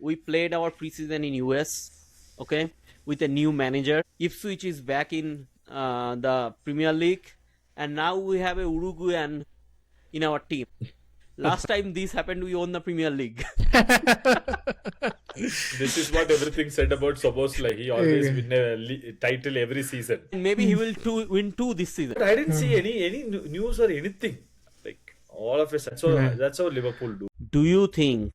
we played our preseason in US, okay, with a new manager. Ipswich is back in the Premier League, and now we have a Uruguayan in our team. Last time this happened, we won the Premier League. This is what everything said about Soboslai. He always win a title every season. Maybe he will win two this season. But I didn't see any news or anything. Like all of a sudden. That's how Liverpool do. Do you think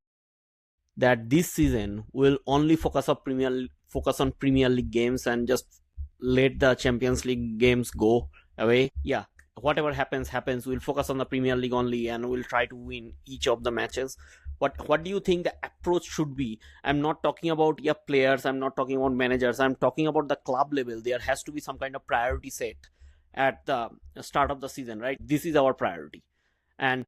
that this season will only focus on Premier League games and just let the Champions League games go away? Yeah, whatever happens. We'll focus on the Premier League only, and we'll try to win each of the matches. What do you think the approach should be? I'm not talking about players. I'm not talking about managers. I'm talking about the club level. There has to be some kind of priority set at the start of the season, right? This is our priority, and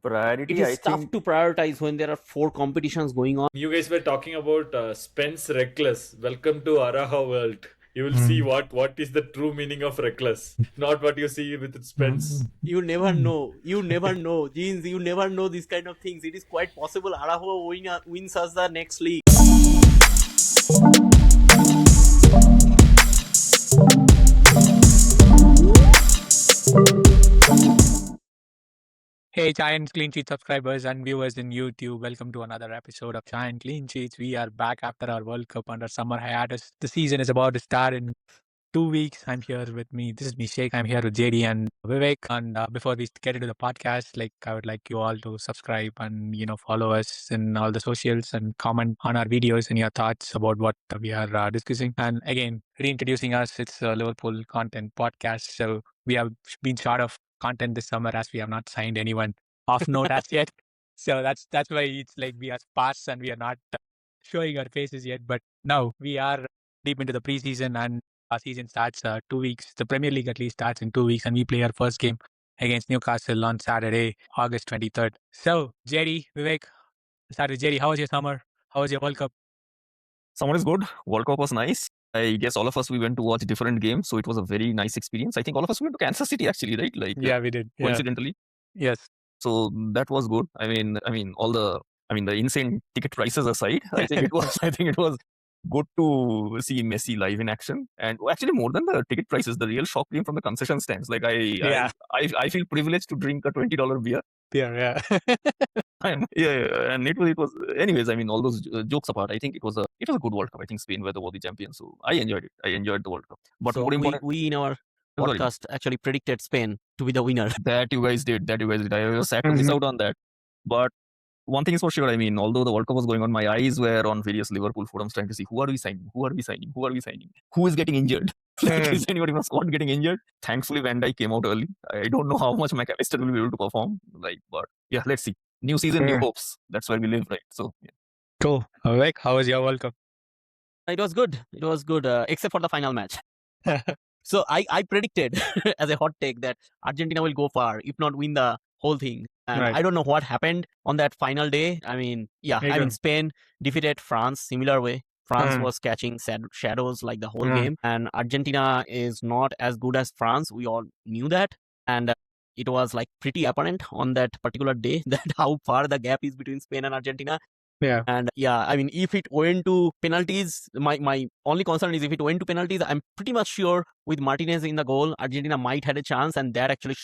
priority. It is tough to prioritize when there are 4 competitions going on. You guys were talking about Spence reckless. Welcome to Araújo world. You will see what is the true meaning of reckless, not what you see with Spence. You never know. Jins, you never know these kind of things. It is quite possible Araújo wins us the next league. Hey, Giant Clean Sheet subscribers and viewers in YouTube, welcome to another episode of Giant Clean Sheets. We are back after our World Cup under summer hiatus. The season is about to start in 2 weeks. I'm here with me. This is me, Sheik. I'm here with JD and Vivek. And before we get into the podcast, I would like you all to subscribe and follow us in all the socials and comment on our videos and your thoughts about what we are discussing. And again, reintroducing us, it's a Liverpool content podcast. So we have been short of content this summer as we have not signed anyone off note as yet. So that's why it's like we are sparse and we are not showing our faces yet. But now we are deep into the preseason and our season starts 2 weeks. The Premier League at least starts in 2 weeks, and we play our first game against Newcastle on Saturday, August 23rd. So JD, Vivek, start with JD. How was your summer? How was your World Cup? Summer is good. World Cup was nice. I guess all of us, we went to watch different games. So it was a very nice experience. I think all of us went to Kansas City actually, right? Yeah, we did. Coincidentally. Yeah. Yes. So that was good. I mean, the insane ticket prices aside, I think it was good to see Messi live in action. And actually more than the ticket prices, the real shock came from the concession stands. I feel privileged to drink a $20 beer. Yeah. And it was. Anyways, all those jokes apart, I think it was a good World Cup. I think Spain were the worthy champions, so I enjoyed it. I enjoyed the World Cup. But so more important, we in our podcast actually predicted Spain to be the winner. That you guys did. I was sad to miss out on that. But one thing is for sure, although the World Cup was going on, my eyes were on various Liverpool forums trying to see who are we signing, who is getting injured. Is anybody from squad getting injured? Thankfully, Van Dijk came out early. I don't know how much McAllister will be able to perform. But yeah, let's see. New season, new hopes. That's where we live, right? So yeah. Cool. Vivek, how was your World Cup? It was good, except for the final match. So I predicted as a hot take that Argentina will go far, if not win the whole thing. And I don't know what happened on that final day. Spain defeated France similar way. France was catching shadows like the whole game. And Argentina is not as good as France. We all knew that. And it was pretty apparent on that particular day that how far the gap is between Spain and Argentina. Yeah. And if it went to penalties, my only concern is if it went to penalties, I'm pretty much sure with Martinez in the goal, Argentina might had a chance, and that actually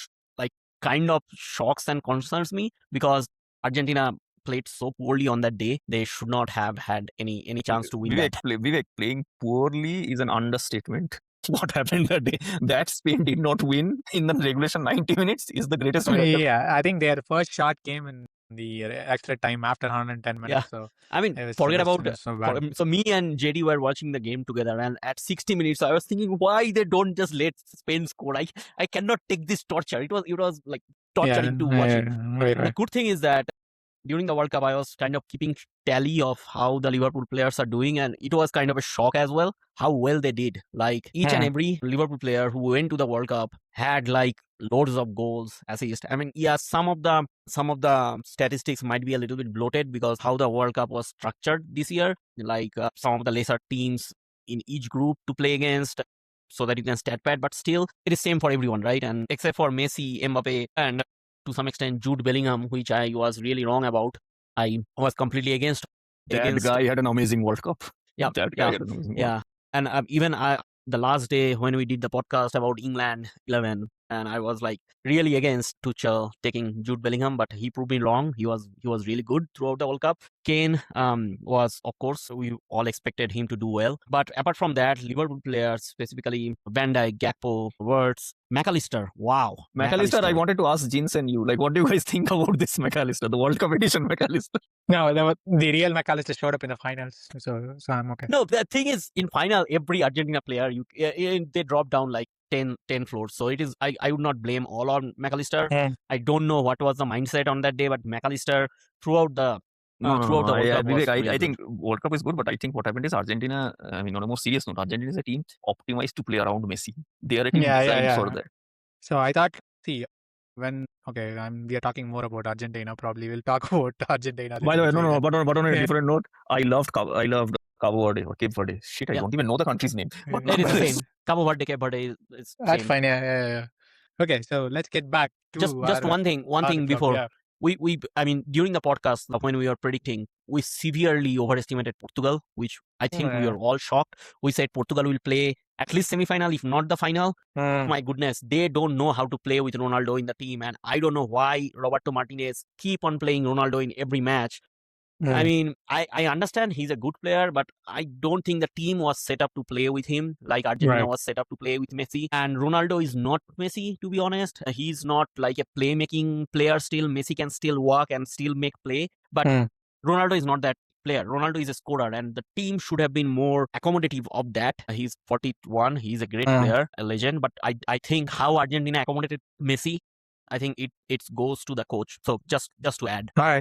kind of shocks and concerns me because Argentina played so poorly on that day. They should not have had any chance to win. Vivek, playing poorly is an understatement. What happened that day? That Spain did not win in the regulation 90 minutes is the greatest win. Yeah, I think their first shot came in the extra time after 110 minutes. Yeah. So forget about it. So me and JD were watching the game together, and at 60 minutes, I was thinking why they don't just let Spain score. I cannot take this torture. It was torturing to watch it. Right. The good thing is that during the World Cup, I was kind of keeping tally of how the Liverpool players are doing, and it was kind of a shock as well how well they did. Each and every Liverpool player who went to the World Cup had loads of goals, assists. Some of the statistics might be a little bit bloated because how the World Cup was structured this year. Some of the lesser teams in each group to play against, so that you can stat pad, but still it is same for everyone, right? And except for Messi, Mbaye, and to some extent Jude Bellingham, which I was really wrong about. I was completely against That guy had an amazing World Cup. Yeah, That guy had an amazing World Cup. And even the last day when we did the podcast about England 11, and I was like really against Tuchel taking Jude Bellingham, but he proved me wrong. He was really good throughout the World Cup. Kane was, of course, we all expected him to do well. But apart from that, Liverpool players, specifically Van Dijk, Gakpo, Wirtz, McAllister. Wow. McAllister, I wanted to ask Jins and you, like, what do you guys think about this McAllister, the World Cup edition McAllister? No, the real McAllister showed up in the finals, so I'm okay. No, the thing is, in final, every Argentina player, they drop down like 10 floors. So it is, I would not blame all on McAllister. I don't know what was the mindset on that day, but McAllister throughout the World Cup Vivek, was I think World Cup is good, but I think what happened is Argentina, I mean, on a more serious note, Argentina is a team optimized to play around Messi. They are a team designed for that. So I thought, we are talking more about Argentina. Probably we'll talk about Argentina. By the way, no, but on a different note, I loved Cabo Verde or Cape Verde. Shit, I don't even know the country's name. But it is the same. Cabo Verde, Cape Verde is that's fine. Yeah. Okay, so let's get back to just one thing before. I mean, during the podcast when we were predicting, we severely overestimated Portugal, which I think we were all shocked. We said Portugal will play at least semi-final, if not the final. My goodness, they don't know how to play with Ronaldo in the team, and I don't know why Roberto Martinez keep on playing Ronaldo in every match. I mean, I understand he's a good player, but I don't think the team was set up to play with him like Argentina was set up to play with Messi. And Ronaldo is not Messi, to be honest. He's not like a playmaking player still. Messi can still walk and still make play. But Ronaldo is not that player. Ronaldo is a scorer, and the team should have been more accommodative of that. He's 41. He's a great player, a legend. But I think how Argentina accommodated Messi, I think it goes to the coach. So just to add. All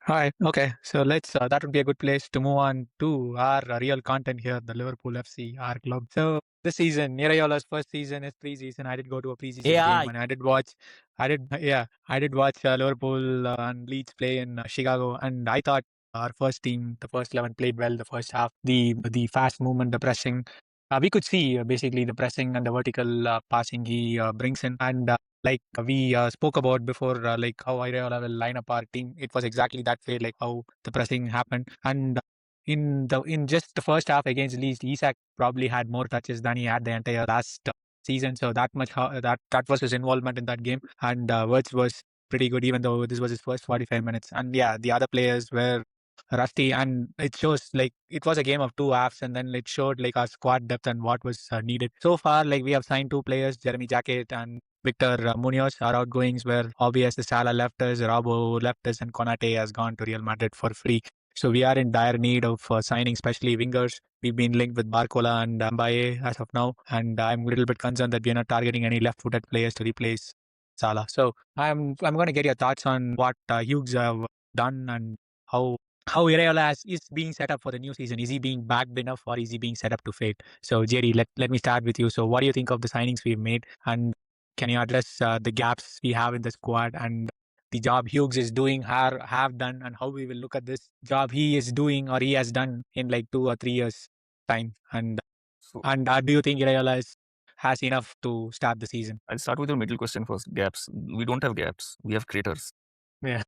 right. Okay. So let's. That would be a good place to move on to our real content here, the Liverpool FC, our club. So this season, Iraola's first season is preseason. I did go to a preseason game, and I did watch Liverpool and Leeds play in Chicago, and I thought our first team, the first 11, played well the first half. The fast movement, the pressing. We could see basically the pressing and the vertical passing he brings in, and like we spoke about before, like how Iraola will line up our team. It was exactly that way, like how the pressing happened. And in just the first half against Leeds, Isak probably had more touches than he had the entire last season. So that much that was his involvement in that game. And Wirtz was pretty good, even though this was his first 45 minutes. And yeah, the other players were rusty, and it shows like it was a game of two halves, and then it showed like our squad depth and what was needed. So far, like we have signed two players, Jeremy Jacket and Victor Munoz. Our outgoings were obvious. The Salah left us, Rabo left us, and Konate has gone to Real Madrid for free. So we are in dire need of signing, especially wingers. We've been linked with Barcola and Mbaye as of now, and I'm a little bit concerned that we're not targeting any left-footed players to replace Salah. So I'm going to get your thoughts on what Hughes have done and how Iraola is being set up for the new season. Is he being backed enough, or is he being set up to fade? So Jerry, let me start with you. So what do you think of the signings we've made, and can you address the gaps we have in the squad and the job Hughes is doing, have done, and how we will look at this job he is doing or he has done in like 2 or 3 years time? And do you think Iraola has enough to start the season? I'll start with your middle question first. Gaps. We don't have gaps. We have craters. Yeah.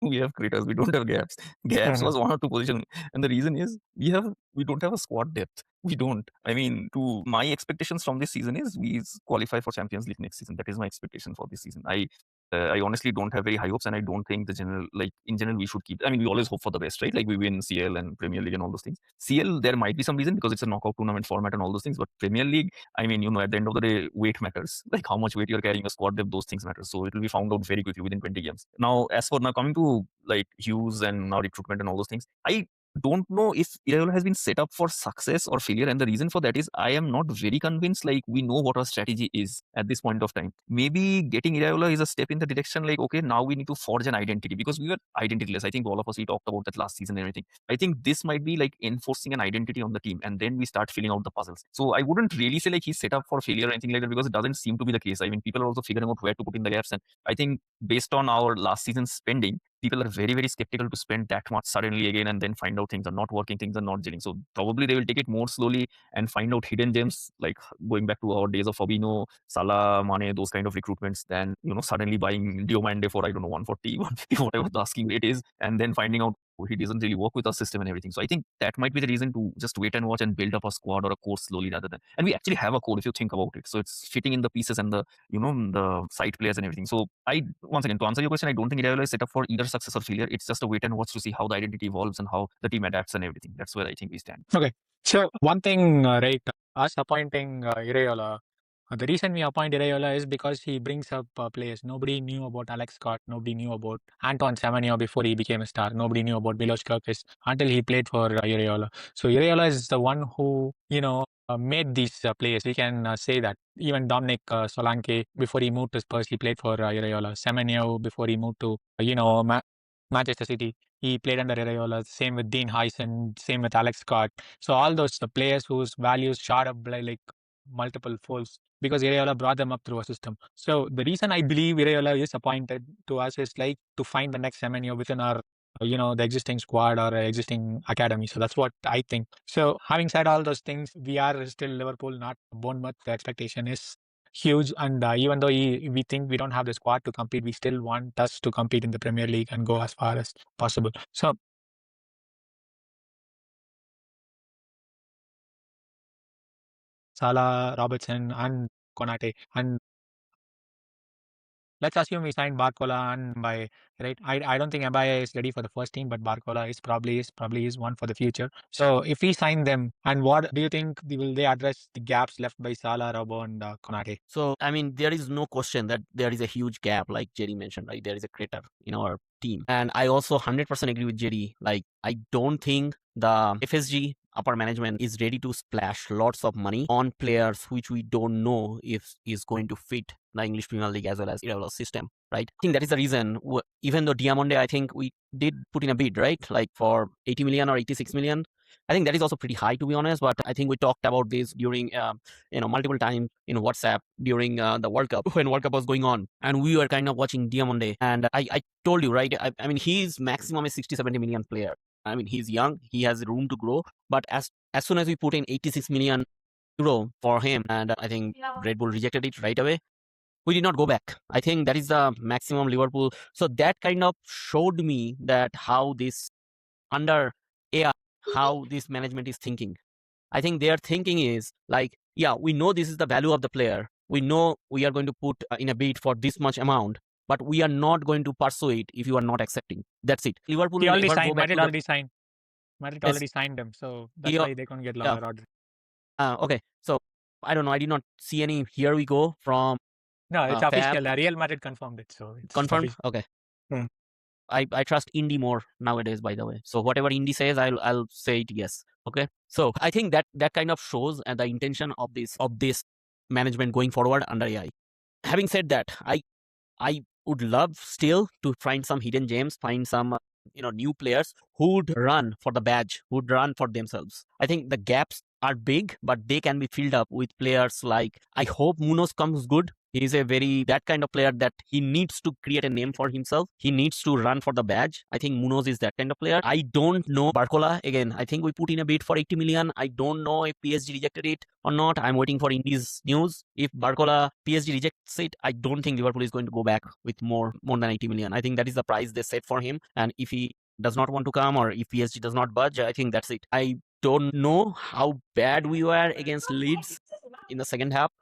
We have craters. We don't have gaps. Gaps was 1 or 2 positions, and the reason is we don't have a squad depth. We don't. I mean, to my expectations from this season is we qualify for Champions League next season. That is my expectation for this season. I honestly don't have very high hopes, and I don't think in general we should keep. I mean, we always hope for the best, right? Like we win CL and Premier League and all those things. CL, there might be some reason because it's a knockout tournament format and all those things. But Premier League, I mean, at the end of the day, weight matters. Like how much weight you're carrying, a squad depth, those things matter. So it will be found out very quickly within 20 games. Now, as for coming to like Hughes and now recruitment and all those things, I don't know if Iraola has been set up for success or failure, and the reason for that is I am not very convinced like we know what our strategy is at this point of time. Maybe getting Iraola is a step in the direction like, okay, now we need to forge an identity, because we were identityless. I think all of us, we talked about that last season and everything. I think this might be like enforcing an identity on the team, and then we start filling out the puzzles. So I wouldn't really say like he's set up for failure or anything like that, because it doesn't seem to be the case. I mean, people are also figuring out where to put in the gaps, and I think based on our last season's spending, people are very, very skeptical to spend that much suddenly again and then find out things are not working, things are not gelling. So probably they will take it more slowly and find out hidden gems, like going back to our days of Fabinho, Salah, Mane, those kind of recruitments, than suddenly buying Diomande for, I don't know, 140, 150, whatever the asking rate is, and then finding out he doesn't really work with our system and everything. So I think that might be the reason to just wait and watch and build up a squad or a core slowly rather than. And we actually have a core if you think about it. So it's fitting in the pieces and the the side players and everything. So once again, to answer your question, I don't think Iraola is set up for either success or failure. It's just a wait and watch to see how the identity evolves and how the team adapts and everything. That's where I think we stand. Okay. So one thing, right, us appointing Iraola, the reason we appoint Iraola is because he brings up players. Nobody knew about Alex Scott. Nobody knew about Anton Semenyo before he became a star. Nobody knew about Milos Kerkez until he played for Iraola. So Iraola is the one who, made these players. We can say that. Even Dominic Solanke, before he moved to Spurs, he played for Iraola. Semenyo, before he moved to, Manchester City, he played under Iraola. Same with Dean Heisen, same with Alex Scott. So all those the players whose values shot up by like multiple folds because Iraola brought them up through a system. So the reason I believe Iraola is appointed to us is like to find the next Semenyo within our the existing squad or existing academy. So that's what I think. So having said all those things, we are still Liverpool, not Bournemouth. The expectation is huge, and even though we think we don't have the squad to compete, we still want us to compete in the Premier League and go as far as possible. So Salah, Robertson, and Konate, and let's assume we sign Barcola and Mbaye, right? I don't think Mbaye is ready for the first team, but Barcola is probably is one for the future. So if we sign them, and what do you think will they address the gaps left by Salah, Robo, and Konate? So, I mean, there is no question that there is a huge gap, like Jerry mentioned, right? There is a crater in our team. And I also 100% agree with Jerry. Like, I don't think the FSG upper management is ready to splash lots of money on players which we don't know if is going to fit the English Premier League as well as Iraola's system, right? I think that is the reason, even though Diomande, I think we did put in a bid, right? Like for 80 million or 86 million. I think that is also pretty high, to be honest, but I think we talked about this during, multiple times in WhatsApp during the World Cup, when World Cup was going on, and we were kind of watching Diomande, and I told you, right? I mean, he's maximum a 60, 70 million player. I mean, he's young, he has room to grow, but as soon as we put in 86 million euro for him, and I think Red Bull rejected it right away, we did not go back. I think that is the maximum Liverpool. So that kind of showed me that how this under AI, how this management is thinking. I think their thinking is like, yeah, we know this is the value of the player. We know we are going to put in a bid for this much amount, but we are not going to pursue it if you are not accepting. That's it. Liverpool He will already never signed. go back Madrid to already signed. Madrid Yes. already signed them, so that's Yeah. why they can't get longer order. Okay, so I don't know. I did not see any. Here we go from No, it's Fab. official. Real Madrid confirmed it, so it's Confirmed. official. Okay. Hmm. I trust Indy more nowadays, by the way. So whatever Indy says, I'll say it yes. Okay. So I think that kind of shows the intention of this management going forward under AI. Having said that, I would love still to find some hidden gems, find some new players who would run for the badge, who would run for themselves. I think the gaps are big, but they can be filled up with players like, I hope Munoz comes good. He is that kind of player that he needs to create a name for himself. He needs to run for the badge. I think Munoz is that kind of player. I don't know Barcola. Again, I think we put in a bid for 80 million. I don't know if PSG rejected it or not. I'm waiting for Indy's news. If Barcola PSG rejects it, I don't think Liverpool is going to go back with more than 80 million. I think that is the price they set for him. And if he does not want to come, or if PSG does not budge, I think that's it. I don't know how bad we were against Leeds in the second half,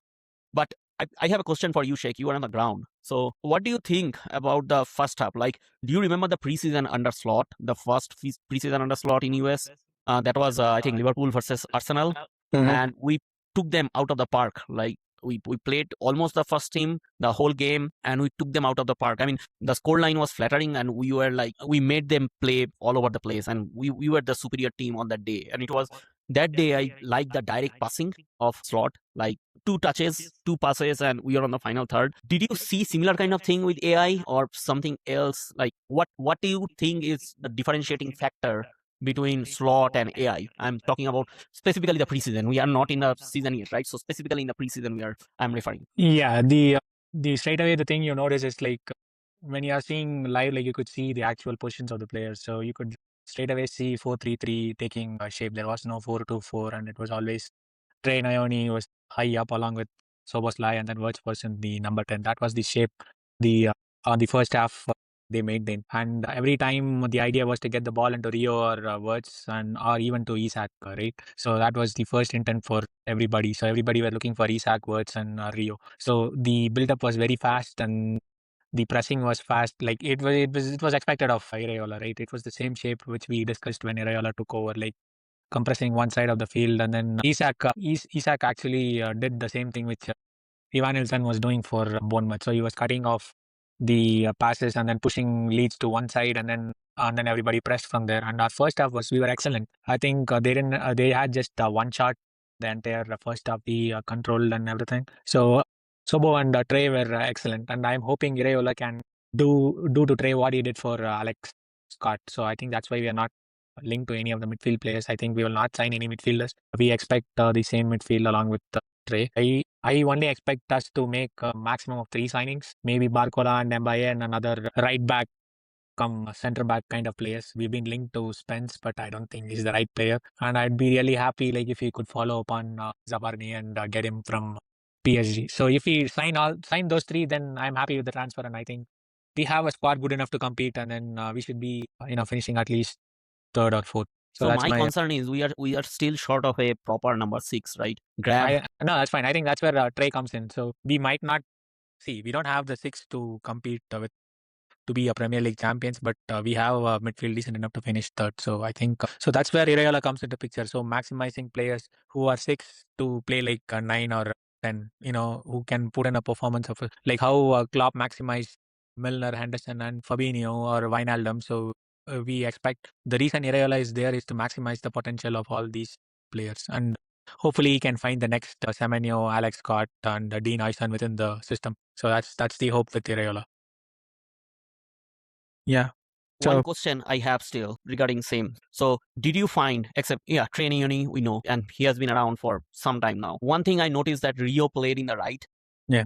but I have a question for you, Sheik. You are on the ground. So what do you think about the first half? Like, do you remember the preseason under slot, the first preseason under slot in US? That was, I think, Liverpool versus Arsenal. And we took them out of the park. Like, we played almost the first team, the whole game, and we took them out of the park. I mean, the scoreline was flattering, and we made them play all over the place, and we were the superior team on that day. And it was that day I liked the direct passing of slot, like 2 touches, 2 passes, and we are on the final third. Did you see similar kind of thing with AI or something else? Like, what do you think is the differentiating factor between slot and AI? I'm talking about specifically the preseason. We are not in the season yet, right? So specifically in the preseason, I'm referring. Yeah, the straight away the thing you notice is like when you are seeing live, like you could see the actual positions of the players, so you could straight away see 4-3-3 taking shape. There was no 4-2-4, and it was always Trey Nyoni was high up along with Soboslai, and then Wirtz was in the number 10. That was the shape. The first half, they made them. And every time the idea was to get the ball into Rio or Wirtz or even to Isak, right? So that was the first intent for everybody. So everybody were looking for Isak, Wirtz and Rio. So the build-up was very fast and the pressing was fast. Like it was expected of Iraola, right? It was the same shape which we discussed when Iraola took over, like compressing one side of the field, and then Isak actually did the same thing which Evanilson was doing for Bournemouth. So he was cutting off the passes and then pushing Leeds to one side, and then everybody pressed from there. And our first half we were excellent. I think they had just one shot the entire first half, the controlled and everything. So Sobo and Trey were excellent, and I'm hoping Iraola can do to Trey what he did for Alex Scott. So I think that's why we are not linked to any of the midfield players. I think we will not sign any midfielders. We expect the same midfield along with Trey. I only expect us to make a maximum of 3 signings, maybe Barcola and Mbaye and another right back come centre back kind of players. We've been linked to Spence, but I don't think he's the right player. And I'd be really happy like if he could follow up on Zabarni and get him from PSG. So if we sign those 3, then I'm happy with the transfer, and I think we have a squad good enough to compete, and then we should be finishing at least 3rd or 4th. So that's my concern is we are still short of a proper number 6, right? No, that's fine. I think that's where Trey comes in. So we might not see. We don't have the 6 to compete with to be a Premier League champions, but we have a midfield decent enough to finish 3rd. So I think so that's where Iraola comes into picture. So maximizing players who are 6 to play like 9 or 10, who can put in a performance of like how Klopp maximized Milner, Henderson, and Fabinho or Wijnaldum. So we expect the reason Iraola is there is to maximize the potential of all these players, and hopefully he can find the next Semenyo, Alex Scott, and Dean Huijsen within the system. So that's the hope with Iraola. Yeah. One question I have still regarding same. So did you find, except Trey Nyoni we know, and he has been around for some time now. One thing I noticed that Rio played in the right. Yeah.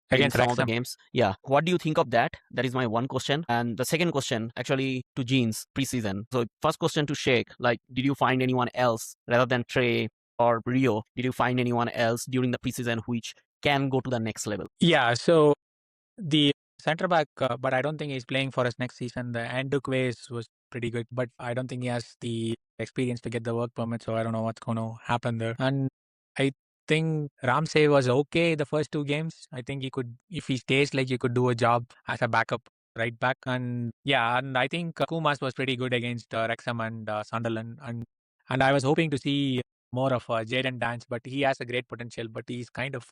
In Against some of the Wrexham. games. Yeah. What do you think of that? That is my one question. And the second question actually to Jins preseason. So first question to Sheik, like did you find anyone else rather than Trey or Rio? Did you find anyone else during the preseason which can go to the next level? Yeah, so the centre back, but I don't think he's playing for us next season. The Ndoye was pretty good, but I don't think he has the experience to get the work permit, so I don't know what's going to happen there. And I think Ramsey was okay the first 2 games. I think he could, if he stays, like he could do a job as a backup right back. And yeah, and I think Kumas was pretty good against Wrexham and Sunderland. And I was hoping to see more of Jadon Dance, but he has a great potential, but he's kind of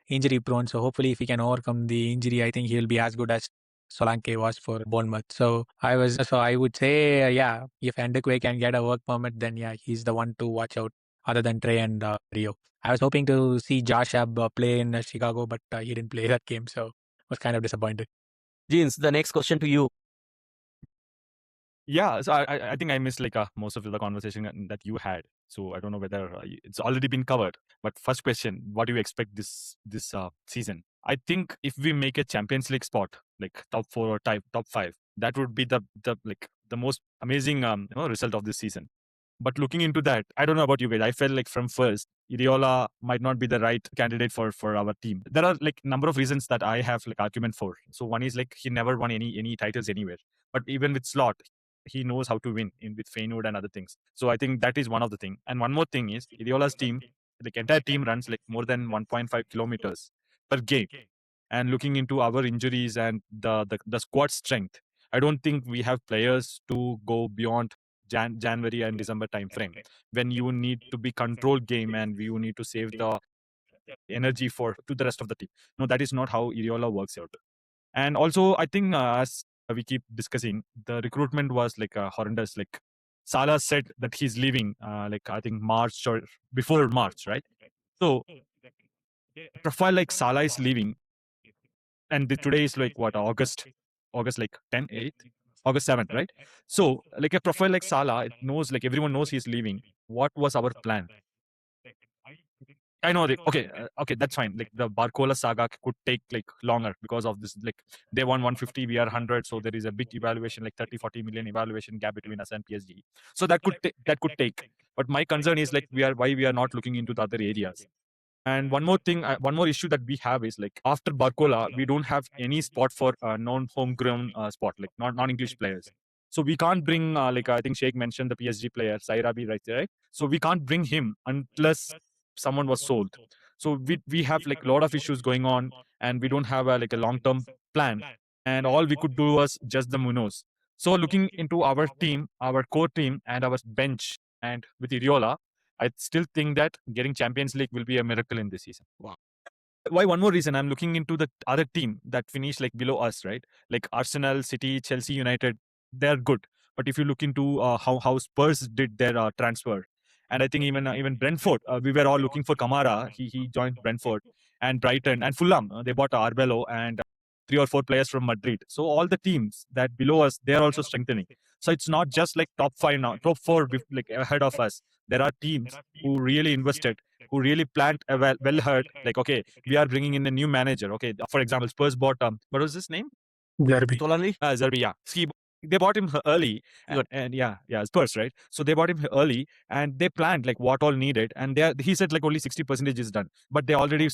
injury prone. So hopefully if he can overcome the injury, I think he'll be as good as Solanke was for Bournemouth. So I would say, yeah, if Ndoye can get a work permit, then yeah, he's the one to watch out other than Trey and Rio. I was hoping to see Josh Ab play in Chicago, but he didn't play that game. So was kind of disappointed. Jins, the next question to you. Yeah, so I think I missed like most of the conversation that you had. So I don't know whether it's already been covered. But first question, what do you expect this season? I think if we make a Champions League spot, like top 4 or top 5, that would be the most amazing result of this season. But looking into that, I don't know about you guys. I felt like from first, Iraola might not be the right candidate for our team. There are like number of reasons that I have like argument for. So one is like he never won any titles anywhere. But even with Slot, he knows how to win with Feyenoord and other things. So I think that is one of the things. And one more thing is Iraola's team, the entire team runs like more than 1.5 kilometers per game. And looking into our injuries and the squad strength, I don't think we have players to go beyond January and December time frame when you need to be controlled game and you need to save the energy to the rest of the team. No, that is not how Iraola works out. And also, I think as we keep discussing, the recruitment was like horrendous. Like Salah said that he's leaving, like I think March or before March, right? So, a profile like Salah is leaving, and today is like what August like 10, 8, August 7th, right? So, like a profile like Salah, it knows like everyone knows he's leaving. What was our plan? I know. Okay, that's fine. Like the Barcola saga could take like longer because of this. Like they won 150, we are 100, so there is a big evaluation, like 30-40 million evaluation gap between us and PSG. So that could take. But my concern is like why we are not looking into the other areas. And one more thing, one more issue that we have is like after Barcola, we don't have any spot for non-homegrown spot, like non-English players. So we can't bring like I think Sheikh mentioned the PSG player Sairabi right? So we can't bring him unless someone was sold. So we have like a lot of issues going on, and we don't have like a long-term plan. And all we could do was just the Munoz. So looking into our team, our core team, and our bench, and with Iraola, I still think that getting Champions League will be a miracle in this season. Wow. Why? One more reason, I'm looking into the other team that finished like below us, right? Like Arsenal, City, Chelsea, United, they're good. But if you look into how Spurs did their transfer, and I think even Brentford, we were all looking for Kamara. He joined Brentford, and Brighton and Fulham. They bought Arbello and 3 or 4 players from Madrid. So all the teams that below us, they are also strengthening. So it's not just like top 5 now, top 4 like ahead of us. There are teams who really invested, who really planned a well heard, like, okay, we are bringing in a new manager. Okay, for example, Spurs bought, what was his name? Zerbi. Tolani? Zerbi, yeah. They bought him early, and yeah, Spurs, right? So they bought him early, and they planned like what all needed, and he said like only 60% is done, but they already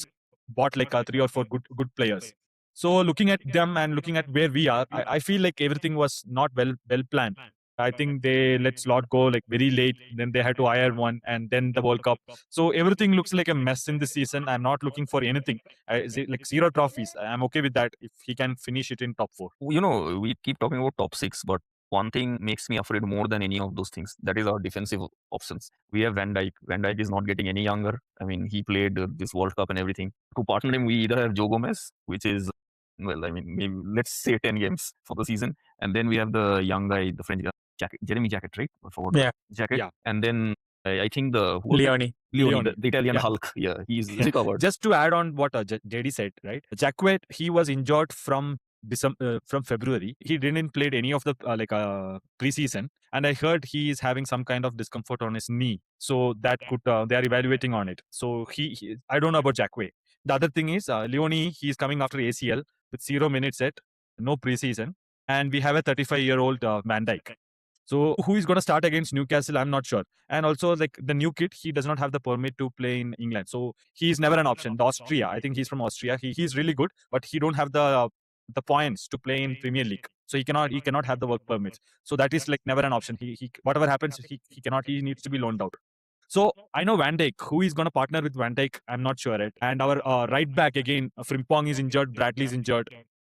bought like 3 or 4 good players. So looking at them and looking at where we are, I feel like everything was not well planned. I think they let Slot go like very late. Then they had to hire one, and then the World Cup. So everything looks like a mess in this season. I'm not looking for anything. Like 0 trophies. I'm okay with that if he can finish it in top 4. You know, we keep talking about top 6, but one thing makes me afraid more than any of those things. That is our defensive options. We have Van Dijk. Van Dijk is not getting any younger. I mean, he played this World Cup and everything. To partner him, we either have Joe Gomez, which is, well, I mean, maybe let's say 10 games for the season. And then we have the young guy, the French guy, Jeremy Jacket, right? I forgot. Yeah. Jacket. Yeah. And then I think the Leoni, the Italian Yeah. Hulk. Yeah, he's recovered. Just to add on what JD said, right? Jacquet, he was injured from February. He didn't play any of the preseason, and I heard he is having some kind of discomfort on his knee. So that could they are evaluating on it. So I don't know about Jacquet. The other thing is Leoni, he's coming after ACL with 0 minutes at no preseason, and we have a 35-year-old Van Dijk. So who is going to start against Newcastle? I'm not sure. And also like the new kid, he does not have the permit to play in England. So he's never an option. The Austria, I think he's from Austria. He's really good, but he don't have the points to play in Premier League. So he cannot have the work permits. So that is like never an option. He whatever happens, he cannot. He needs to be loaned out. So I know Van Dijk. Who is going to partner with Van Dijk? I'm not sure. Right? And our right back again, Frimpong is injured. Bradley's injured.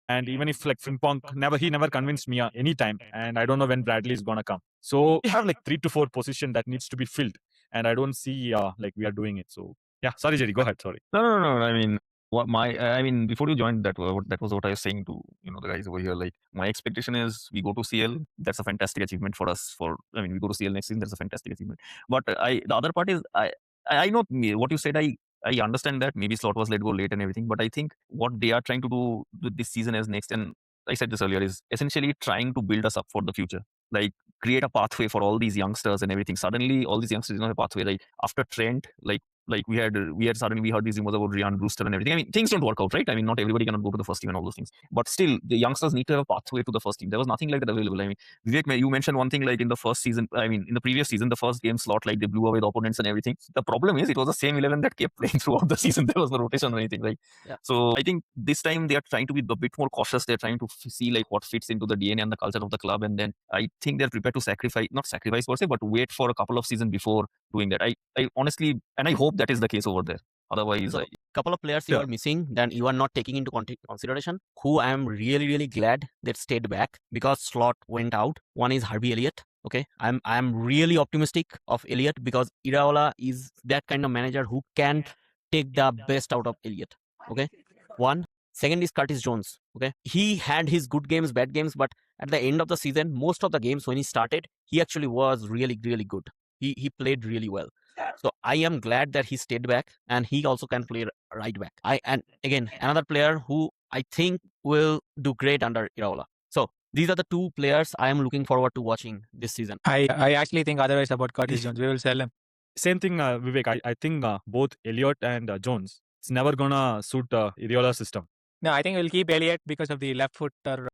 And even if like Frimpong never convinced me any time, and I don't know when Bradley is gonna come. So we have like 3 to 4 position that needs to be filled, and I don't see like we are doing it. So yeah, sorry Jerry, go ahead. Sorry. No. I mean, I mean, before you joined, that was what I was saying to the guys over here. Like, my expectation is we go to CL. That's a fantastic achievement for us. We go to CL next season. That's a fantastic achievement. But the other part is I know what you said. I understand that maybe Slot was let go late and everything, but I think what they are trying to do with this season as next, and I said this earlier, is essentially trying to build us up for the future. Like, create a pathway for all these youngsters and everything. Suddenly, all these youngsters don't have a pathway. Like, after Trent, we had suddenly we heard these rumors about Ryan Brewster and everything. I mean, things don't work out, right? I mean, not everybody cannot go to the first team and all those things. But still, the youngsters need to have a pathway to the first team. There was nothing like that available. I mean, Vivek, you mentioned one thing, like in the first season, in the previous season, the first game Slot, like they blew away the opponents and everything. The problem is it was the same 11 that kept playing throughout the season. There was no rotation or anything. Like, yeah. So I think this time they are trying to be a bit more cautious. They're trying to see like what fits into the DNA and the culture of the club. And then I think they're prepared to not sacrifice per se, but wait for a couple of seasons before doing that. I honestly, and I hope that is the case over there. Otherwise, so, couple of players you are missing, then you are not taking into consideration, who I am really, really glad that stayed back because Slot went out. One is Harvey Elliott. Okay, I'm really optimistic of Elliott because Iraola is that kind of manager who can take the best out of Elliott. Okay, one. Second is Curtis Jones. Okay, he had his good games, bad games, but at the end of the season, most of the games when he started, he actually was really, really good. He played really well. So I am glad that he stayed back, and he also can play right back. And again, another player who I think will do great under Iraola. So these are the 2 players I am looking forward to watching this season. I actually think otherwise about Curtis Jones. We will sell him. Same thing, Vivek. I think both Elliott and Jones, it's never gonna suit Iraola's system. No, I think we'll keep Elliott because of the left footer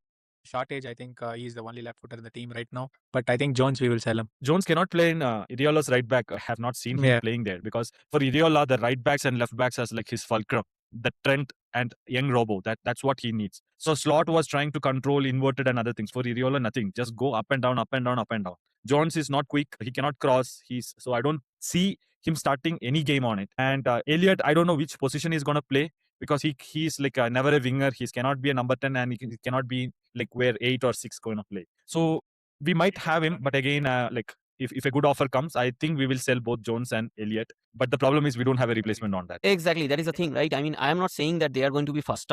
shortage. I think he's the only left footer in the team right now. But I think Jones, we will sell him. Jones cannot play in Iraola's right back. I have not seen him playing there because for Iraola, the right backs and left backs as like his fulcrum. The Trent and young Robo, that's what he needs. So Slot was trying to control inverted and other things. For Iraola, nothing. Just go up and down, up and down, up and down. Jones is not quick. He cannot cross. So I don't see him starting any game on it. And Elliott, I don't know which position he's going to play because he's like never a winger. He cannot be a number 10 and he cannot be like where 8 or 6 going to play. So we might have him, but again, like if a good offer comes, I think we will sell both Jones and Elliott. But the problem is we don't have a replacement on that. Exactly, that is the thing, right? I mean, I am not saying that they are going to be first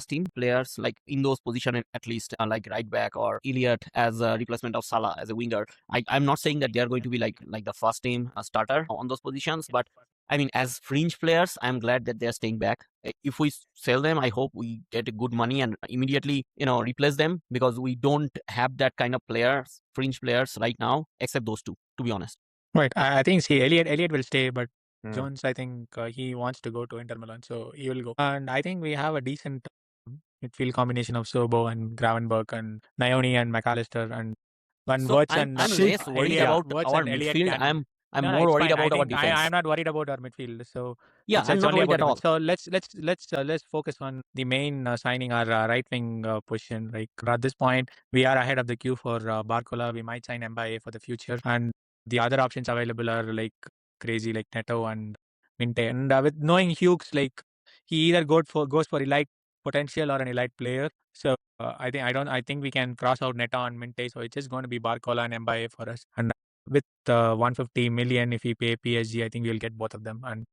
team players like in those positions at least, like right back or Elliott as a replacement of Salah as a winger. I'm not saying that they are going to be like the first team starter on those positions, but I mean, as fringe players, I'm glad that they're staying back. If we sell them, I hope we get good money and immediately, replace them because we don't have that kind of players, fringe players right now, except those two, to be honest. Right. I think Elliott will stay, but Jones, I think he wants to go to Inter Milan, so he will go. And I think we have a decent midfield combination of Sobo and Gravenberch and Nyoni and McAllister and Wirtz and I'm less worried about our midfield. I'm more worried about our defense. I'm not worried about our midfield. So yeah, I'm not worried at all. So let's focus on the main signing, our right wing position. Like at this point, we are ahead of the queue for Barcola. We might sign Mbaye for the future, and the other options available are like crazy, like Neto and Minte. And with knowing Hughes, like he either goes for elite potential or an elite player. So I think we can cross out Neto and Minte. So it's just going to be Barcola and Mbaye for us. And with 150 million, if we pay PSG, I think we'll get both of them, and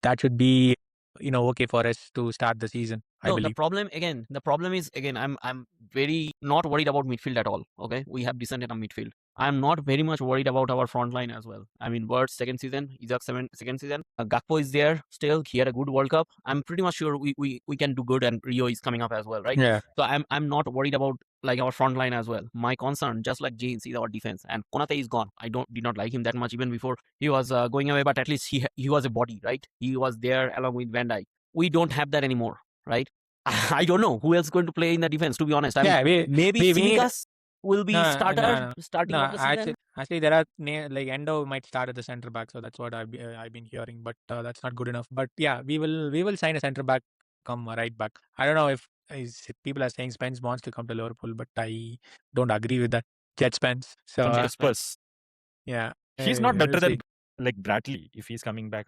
that should be okay for us to start the season. I believe. The problem is I'm very not worried about midfield at all. Okay, we have decent enough midfield. I'm not very much worried about our front line as well. I mean, Wirtz second season, Isak second season. Gakpo is there still. He had a good World Cup. I'm pretty much sure we can do good, and Rio is coming up as well, right? Yeah. So I'm not worried about like our front line as well. My concern, just like Jins, is our defense. And Konate is gone. I did not like him that much even before he was going away. But at least he was a body, right? He was there along with Van Dijk. We don't have that anymore, right? I don't know who else is going to play in the defense. To be honest, maybe Tsimikas will be starting of the season. Actually, there are like Ndo might start at the center back, so that's what I've been hearing. But that's not good enough. But yeah, we will sign a center back, come right back. I don't know if people are saying Spence wants to come to Liverpool, but I don't agree with that. Jet Spence. So Spurs. Yeah, he's not better than like Bradley if he's coming back.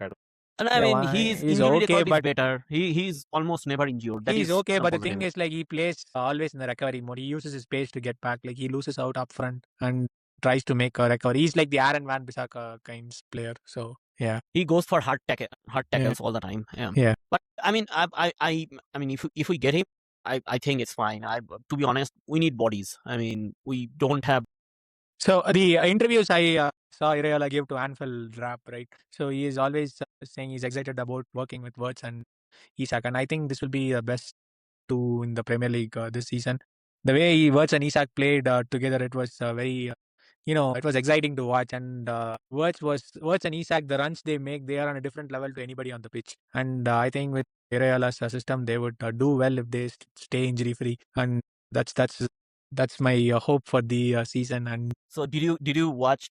And I mean, he's injury record is better. He's almost never injured. He's okay, but the thing is, like, he plays always in the recovery mode. He uses his pace to get back. Like, he loses out up front and tries to make a recovery. He's like the Aaron Van Bissaka kind of player. So yeah, he goes for hard tackles all the time. Yeah. But I mean, I mean, if we get him, I think it's fine. To be honest, we need bodies. I mean, we don't have. So the interviews I saw Iraola give to Anfield Rap, right? So he is always saying he's excited about working with Wirtz and Isak, and I think this will be the best two in the Premier League this season. The way Wirtz and Isak played together, it was very, it was exciting to watch. And Wirtz and Isak, the runs they make, they are on a different level to anybody on the pitch. And I think with Iraola's system, they would do well if they stay injury free. And that's my hope for the season. And so, did you watch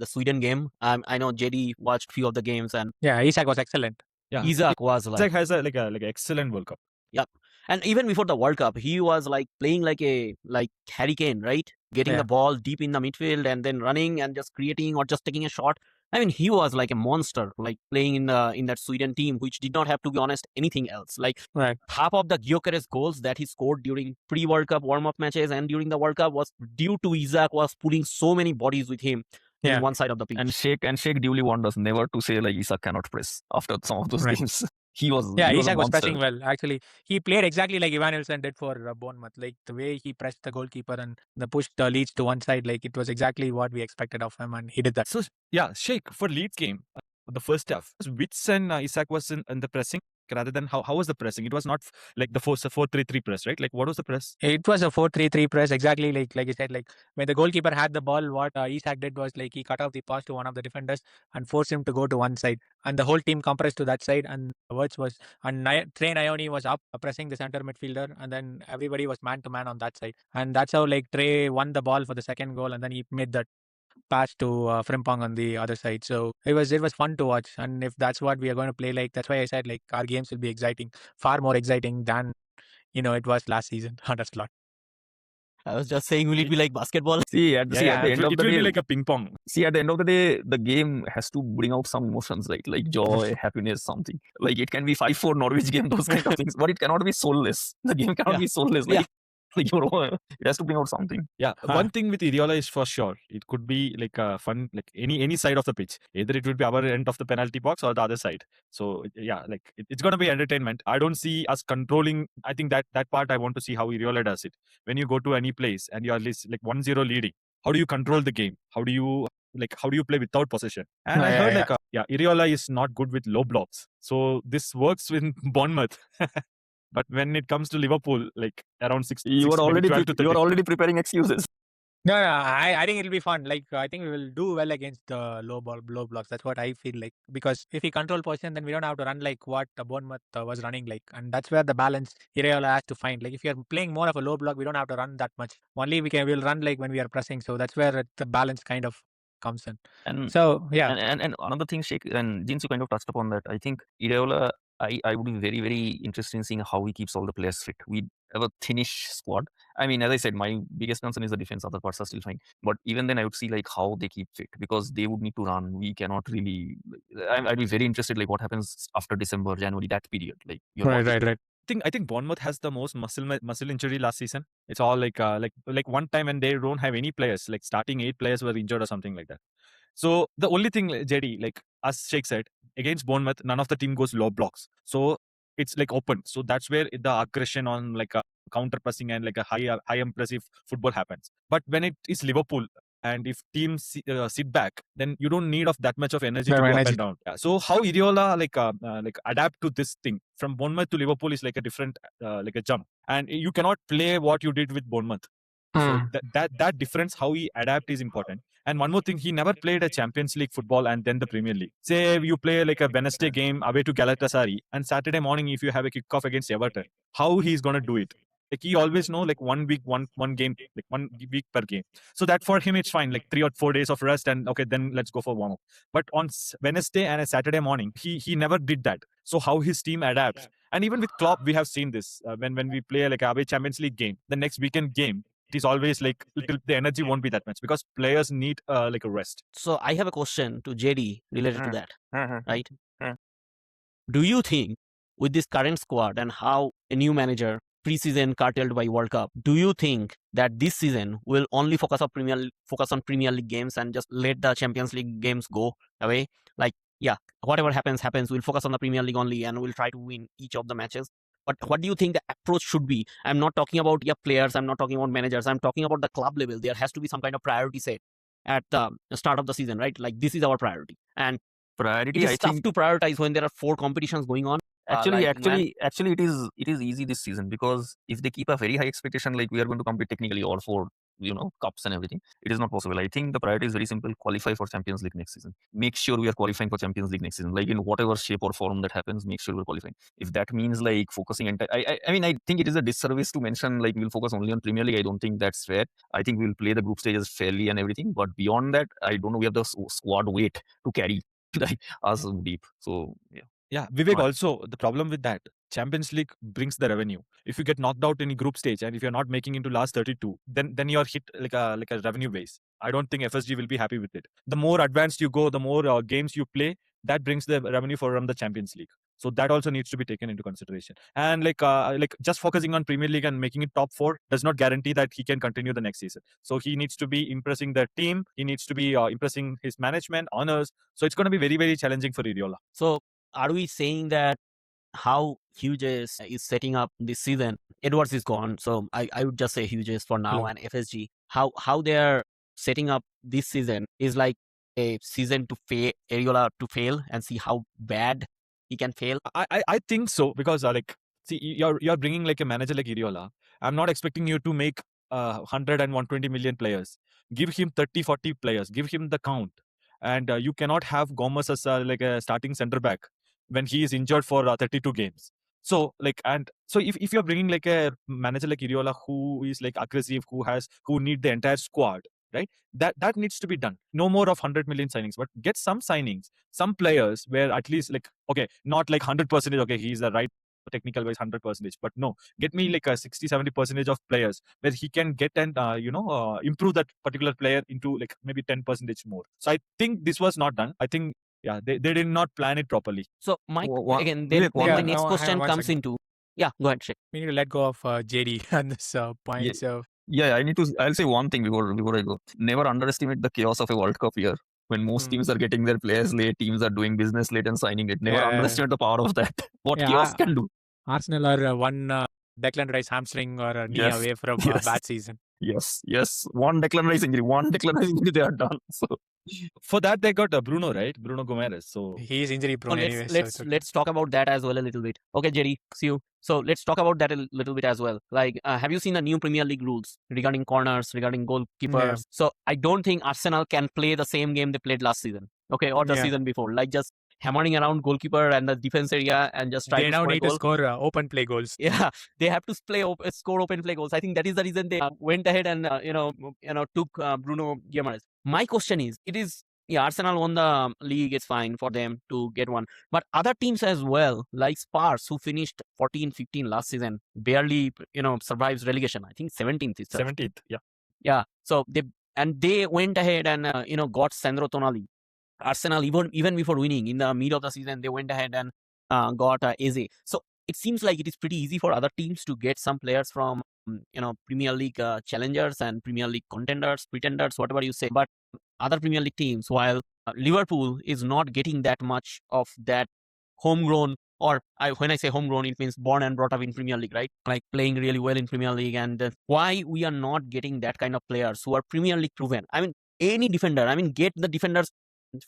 the Sweden game? I know JD watched few of the games, and yeah, Isak was excellent. Yeah, Isak was like Isak has like excellent World Cup. Yep, and even before the World Cup, he was like playing like Harry Kane, right? Getting the ball deep in the midfield and then running and just creating or just taking a shot. I mean, he was like a monster, like playing in that Sweden team, which did not have, to be honest, anything else. Like half of the Gyökeres goals that he scored during pre-World Cup warm-up matches and during the World Cup was due to Isak was putting so many bodies with him on one side of the pitch. And Sheik duly warned us never to say like Isak cannot press after some of those games. Isak was pressing well. Actually, he played exactly like Ivan Nilsson did for Bournemouth. Like the way he pressed the goalkeeper and the pushed Leeds to one side, like it was exactly what we expected of him, and he did that. So yeah, Sheik for Leeds game, the first half. Wirtz and Isak was in the pressing rather than how was the pressing? It was not like the 4-3-3 press, right? Like what was the press? It was a 4-3-3 press, exactly like you said. Like when the goalkeeper had the ball, what Isak did was like he cut off the pass to one of the defenders and forced him to go to one side, and the whole team compressed to that side. And Wirtz was and Trey Nyoni was up pressing the center midfielder, and then everybody was man to man on that side, and that's how like Trey won the ball for the second goal, and then he made that pass to Frimpong on the other side. So it was fun to watch, and if that's what we are going to play, like that's why I said like our games will be exciting, far more exciting than it was last season on a slot. I was just saying, will it be like basketball? See, at the end of it the will day, be like a ping pong. See, at the end of the day, the game has to bring out some emotions, right? Like joy, happiness, something. Like it can be 5-4 Norwich game, those kind of things, but it cannot be soulless. The game cannot be soulless. Like, it has to bring out something. Yeah, one thing with Iraola is for sure. It could be like a fun, like any side of the pitch. Either it would be our end of the penalty box or the other side. So yeah, like it's gonna be entertainment. I don't see us controlling. I think that part I want to see how Iraola does it. When you go to any place and you're like 1-0 leading, how do you control the game? How do you play without possession? And I heard Iraola is not good with low blocks. So this works with Bournemouth. But when it comes to Liverpool, like around 6, you are already preparing excuses. No, I think it'll be fun. Like I think we will do well against the low blocks. That's what I feel like, because if we control possession, then we don't have to run like what Bournemouth was running like, and that's where the balance Iraola has to find. Like if you're playing more of a low block, we don't have to run that much. Only we'll run like when we are pressing. So that's where the balance kind of comes in. And so yeah, and another thing, Sheik and Jins, you kind of touched upon that. I think Iraola, I would be very, very interested in seeing how he keeps all the players fit. We have a thinnish squad. I mean, as I said, my biggest concern is the defense. Other parts are still fine. But even then, I would see like how they keep fit, because they would need to run. We cannot really. I'd be very interested like what happens after December, January, that period. Like right. I think Bournemouth has the most muscle injury last season. It's all like one time when they don't have any players, like starting 8 players were injured or something like that. So the only thing, JD, like as Sheikh said, against Bournemouth, none of the team goes low blocks. So it's like open. So that's where the aggression on like a counter pressing and like a high impressive football happens. But when it is Liverpool, and if teams sit back, then you don't need of that much of energy to go up and down. Yeah. So how Iraola like adapt to this thing from Bournemouth to Liverpool is like a different like a jump, and you cannot play what you did with Bournemouth. So that difference, how he adapt, is important. And one more thing, he never played a Champions League football and then the Premier League. Say you play like a Wednesday game away to Galatasaray, and Saturday morning if you have a kickoff against Everton, how he's gonna do it? Like he always know like 1 week, one game, like 1 week per game. So that for him it's fine, like 3 or 4 days of rest, and okay, then let's go for warm up. But on Wednesday and a Saturday morning, he never did that. So how his team adapts, and even with Klopp, we have seen this when we play like a away Champions League game, the next weekend game, it is always like the energy won't be that much because players need like a rest. So I have a question to JD related to that, right? Do you think with this current squad and how a new manager, preseason curtailed by World Cup, do you think that this season will only focus on Premier League games and just let the Champions League games go away? Like, yeah, whatever happens, we'll focus on the Premier League only and we'll try to win each of the matches. But what do you think the approach should be? I'm not talking about players, I'm not talking about managers, I'm talking about the club level. There has to be some kind of priority set at the start of the season, right? Like this is our priority. And priority, it is tough to prioritize when there are 4 competitions going on. Actually, it is easy this season, because if they keep a very high expectation, like we are going to compete technically all 4, cups and everything, it is not possible. I think the priority is very simple: qualify for Champions League next season. Make sure we are qualifying for Champions League next season, like in whatever shape or form that happens. Make sure we're qualifying. If that means like focusing, I mean, I think it is a disservice to mention like we'll focus only on Premier League. I don't think that's fair. I think we'll play the group stages fairly and everything, but beyond that, I don't know. We have the squad weight to carry like us deep. So yeah, Vivek, also the problem with that, Champions League brings the revenue. If you get knocked out in a group stage and if you're not making into last 32, then you're hit like a revenue base. I don't think FSG will be happy with it. The more advanced you go, the more games you play, that brings the revenue from the Champions League. So that also needs to be taken into consideration. And like just focusing on Premier League and making it top 4 does not guarantee that he can continue the next season. So he needs to be impressing the team. He needs to be impressing his management, honors. So it's going to be very, very challenging for Iraola. So are we saying that how Hughes is setting up this season? Edwards is gone, so I would just say Hughes for now, and FSG. How they're setting up this season is like a season to Iraola to fail and see how bad he can fail? I think so, because see, you're bringing like a manager like Iraola. I'm not expecting you to make 100 and 120 million players. Give him 30-40 players. Give him the count, and you cannot have Gomez as like a starting center back when he is injured for 32 games. So if you're bringing like a manager like Iraola who is like aggressive, who need the entire squad, right? That needs to be done. No more of 100 million signings, but get some signings, some players where at least like, okay, not like 100%, okay, he's the right technical wise 100%, but no, get me like a 60-70% of players where he can get and improve that particular player into like maybe 10% more. So I think this was not done. I think, yeah, they did not plan it properly. So my Wha- again, Vivek, then my one- next hang question on one comes second. into go ahead, Sheik. We need to let go of JD on this point. Yeah. So Yeah, I'll say one thing before I go. Never underestimate the chaos of a World Cup year. When most teams are getting their players late, teams are doing business late and signing it. Never Yeah. underestimate the power of that. What Yeah, chaos can do. Arsenal are one Declan Rice hamstring or a knee Yes, away from a yes. bad season. Yes. One Declan Rice injury, they are done. So For that, they got Bruno, right? Bruno Gomes. So He's injury So prone anyway. let's talk about that as well a little bit. Okay, Jerry, see you. So let's talk about that a little bit as well. Like, have you seen the new Premier League rules regarding corners, regarding goalkeepers? Yeah. So I don't think Arsenal can play the same game they played last season, okay, or the Yeah. season before. Like just hammering around goalkeeper and the defense area and just try They to now score a need to goal. score open play goals. Yeah, they have to score open play goals. I think that is the reason they went ahead and took Bruno Guimaraes. My question is, Arsenal won the league. It's fine for them to get one, but other teams as well, like Spurs, who finished 14-15 last season, barely survives relegation. I think 17th is 17th, yeah. Yeah, so they went ahead and got Sandro Tonali. Arsenal, even before winning in the mid of the season, they went ahead and got Eze. So it seems like it is pretty easy for other teams to get some players from Premier League challengers and Premier League contenders, pretenders, whatever you say. But other Premier League teams, while Liverpool is not getting that much of that homegrown, or when I say homegrown, it means born and brought up in Premier League, right? Like playing really well in Premier League. And why we are not getting that kind of players who are Premier League proven? I mean, any defender. I mean, get the defenders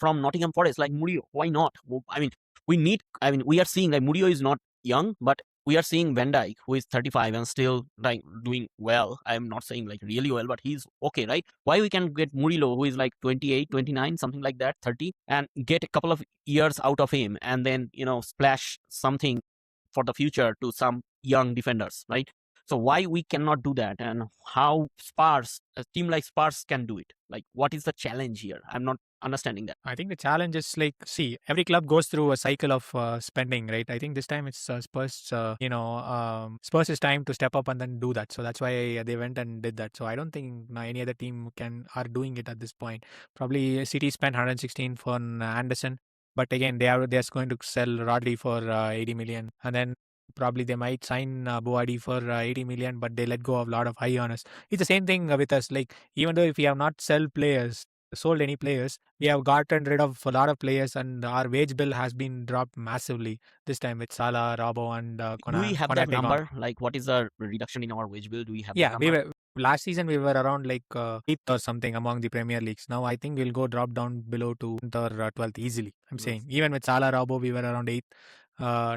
from Nottingham Forest like Murillo. Why not? I mean, we are seeing like Murillo is not young, but we are seeing Van Dijk, who is 35 and still like doing well. I'm not saying like really well, but he's okay, right? Why we can get Murillo, who is like 28, 29, something like that, 30, and get a couple of years out of him and then, splash something for the future to some young defenders, right? So why we cannot do that, and how a team like Spurs can do it? Like, what is the challenge here? I'm not understanding that. I think the challenge is like, see, every club goes through a cycle of spending, right? I think this time it's Spurs, Spurs is time to step up and then do that. So that's why they went and did that. So I don't think any other team are doing it at this point. Probably City spent 116 for Anderson, but again, they're going to sell Rodri for 80 million, and then probably they might sign Boadi for 80 million, but they let go of a lot of high earners. It's the same thing with us. Like, even though if we have not sold any players, we have gotten rid of a lot of players, and our wage bill has been dropped massively this time with Salah, Rabo, and Konate. Do we have that number? Like, what is the reduction in our wage bill? Do we have that number? Last season we were around like 8th or something among the Premier Leagues. Now I think we'll go drop down below to 10th or 12th easily. I'm saying even with Salah, Rabo, we were around 8th.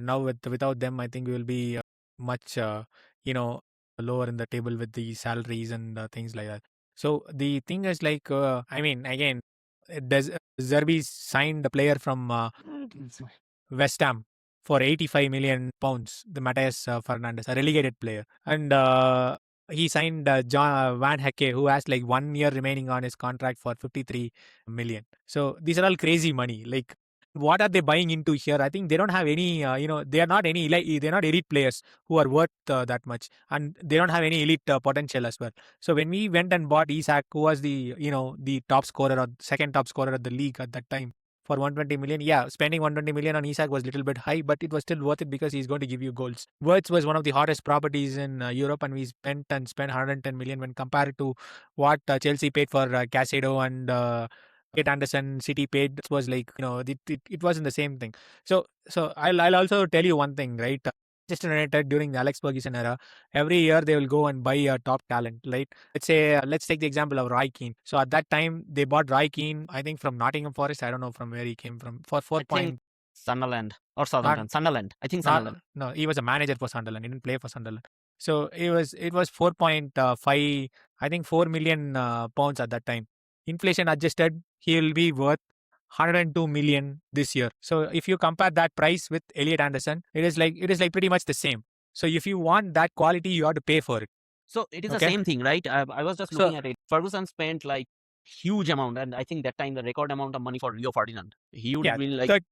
Now without them, I think we will be much lower in the table with the salaries and things like that. So the thing is like, again, does Zerbi signed a player from West Ham for 85 million pounds, the Matthias Fernandes, a relegated player, and he signed John Van Hecke, who has like 1 year remaining on his contract, for 53 million. So these are all crazy money. Like, what are they buying into here? I think they don't have any, they are not they're not elite players who are worth that much, and they don't have any elite potential as well. So when we went and bought Isak, who was the top scorer or second top scorer of the league at that time, for 120 million, spending 120 million on Isak was a little bit high, but it was still worth it because he's going to give you goals. Wirtz was one of the hottest properties in Europe, and we spent 110 million when compared to what Chelsea paid for Caicedo and Kate Anderson. City paid. It was like, it wasn't the same thing. So I'll also tell you one thing, right? Manchester United during the Alex Ferguson era, every year they will go and buy a top talent, right? Let's say, let's take the example of Roy Keane. So at that time, they bought Roy Keane, I think from Nottingham Forest. I don't know from where he came from, for 4 I think point. Sunderland or Southampton. Sunderland. I think Sunderland. No, he was a manager for Sunderland. He didn't play for Sunderland. So it was 4.5, I think 4 million pounds at that time. Inflation adjusted, he will be worth 102 million this year. So if you compare that price with Elliott Anderson, it is like pretty much the same. So if you want that quality, you have to pay for it. So it is the Okay. same thing, right? I was just looking at it. Ferguson spent like huge amount, and I think that time the record amount of money for Rio Ferdinand. He would Yeah, win like third-